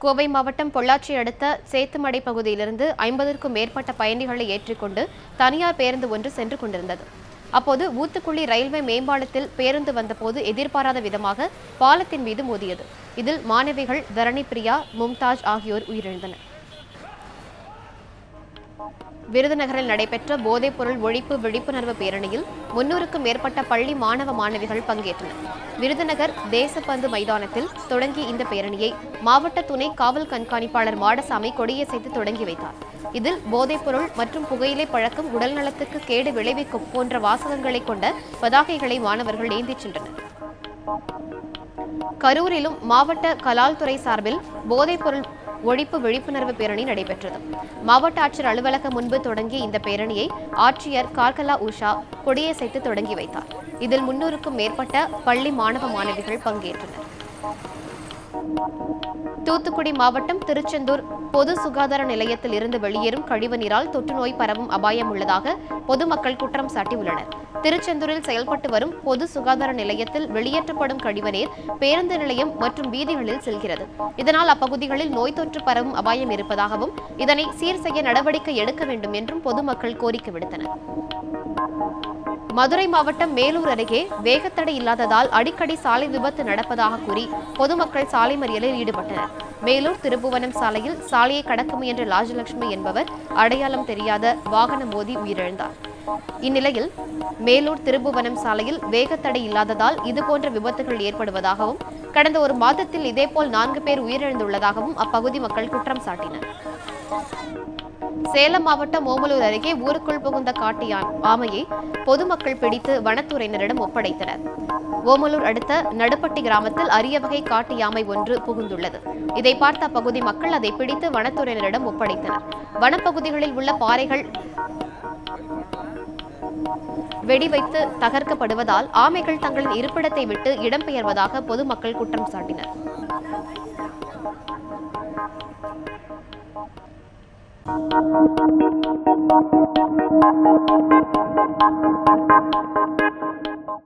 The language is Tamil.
கோவை மாவட்டம் பொள்ளாச்சி அடுத்த சேத்துமடை பகுதியிலிருந்து 50க்கும் மேற்பட்ட பயணிகளை ஏற்றிக்கொண்டு தனியார் பேருந்து ஒன்று சென்று கொண்டிருந்தது. அப்போது ஊத்துக்குளி ரயில்வே மேம்பாலத்தில் பேருந்து வந்தபோது எதிர்பாராத விதமாக பாலத்தின் மீது மோதியது. இதில் மாணவிகள் தரணி பிரியா, மும்தாஜ் ஆகியோர் உயிரிழந்தனர். விருதுநகரில் நடைபெற்ற போதைப்பொருள் ஒழிப்பு விழிப்புணர்வு பேரணியில் 300க்கும் மேற்பட்ட பள்ளி மாணவ மாணவிகள் பங்கேற்றனர். விருதுநகர் தேசப்பந்து மைதானத்தில் தொடங்கிய இந்த பேரணியை மாவட்ட துணை காவல் கண்காணிப்பாளர் மாடசாமி கொடியசைத்து தொடங்கி வைத்தார். இதில் போதைப்பொருள் மற்றும் புகையிலை பழக்கம் உடல்நலத்துக்கு கேடு விளைவிக்கும் போன்ற வாசகங்களை கொண்ட பதாகைகளை மாணவர்கள் ஏந்திச் சென்றனர். கரூரிலும் மாவட்ட கலால்துறை சார்பில் போதைப்பொருள் ஒழிப்பு விழிப்புணர்வு பேரணி நடைபெற்றது. மாவட்ட ஆட்சியர் அலுவலகம் முன்பு தொடங்கிய இந்த பேரணியை ஆட்சியர் கார்கலா உஷா கொடியசைத்து தொடங்கி வைத்தார். இதில் 300க்கும் மேற்பட்ட பள்ளி மாணவ மாணவிகள் பங்கேற்றனர். தூத்துக்குடி மாவட்டம் திருச்செந்தூர் பொது சுகாதார நிலையத்தில் இருந்து வெளியேறும் கழிவுநீரால் தொற்றுநோய் பரவும் அபாயம் உள்ளதாக பொதுமக்கள் குற்றம் சாட்டியுள்ளனர். திருச்செந்தூரில் செயல்பட்டு வரும் பொது சுகாதார நிலையத்தில் வெளியேற்றப்படும் கழிவுநீர் பேருந்து நிலையம் மற்றும் வீதிகளில் செல்கிறது. இதனால் அப்பகுதிகளில் நோய் தொற்று பரவும் அபாயம் இருப்பதாகவும் இதனை சீர் செய்ய நடவடிக்கை எடுக்க வேண்டும் என்றும் பொதுமக்கள் கோரிக்கை விடுத்தனர். மதுரை மாவட்டம் மேலூர் அருகே வேகத்தடை இல்லாததால் அடிக்கடி சாலை விபத்து நடப்பதாக கூறி பொதுமக்கள் சாலை மறியலில் ஈடுபட்டனர். மேலூர் திருப்புவனம் சாலையில் சாலையை கடக்க முயன்ற ராஜலட்சுமி என்பவர் அடையாளம் தெரியாத வாகனம் மோதி உயிரிழந்தார். இந்நிலையில் மேலூர் திருப்புவனம் சாலையில் வேகத்தடை இல்லாததால் இதுபோன்ற விபத்துகள் ஏற்படுவதாகவும் கடந்த ஒரு மாதத்தில் இதேபோல் 4 பேர் உயிரிழந்துள்ளதாகவும் அப்பகுதி மக்கள் குற்றம் சாட்டினர். சேலம் மாவட்டம் ஓமலூர் அருகே ஊருக்குள் புகுந்த காட்டு ஆமையை பொதுமக்கள் பிடித்து வனத்துறையினரிடம் ஒப்படைத்தனர். ஓமலூர் அடுத்த நடுப்பட்டி கிராமத்தில் அரிய வகை காட்டு யாமை ஒன்று புகுந்துள்ளது. இதை பார்த்த அப்பகுதி மக்கள் அதை பிடித்து வனத்துறையினரிடம் ஒப்படைத்தனர். வனப்பகுதிகளில் உள்ள பாறைகள் வெடிவைத்து தகர்க்கப்படுவதால் ஆமைகள் தங்களின் இருப்பிடத்தை விட்டு இடம்பெயர்வதாக பொதுமக்கள் குற்றம் சாட்டினர். Thank you.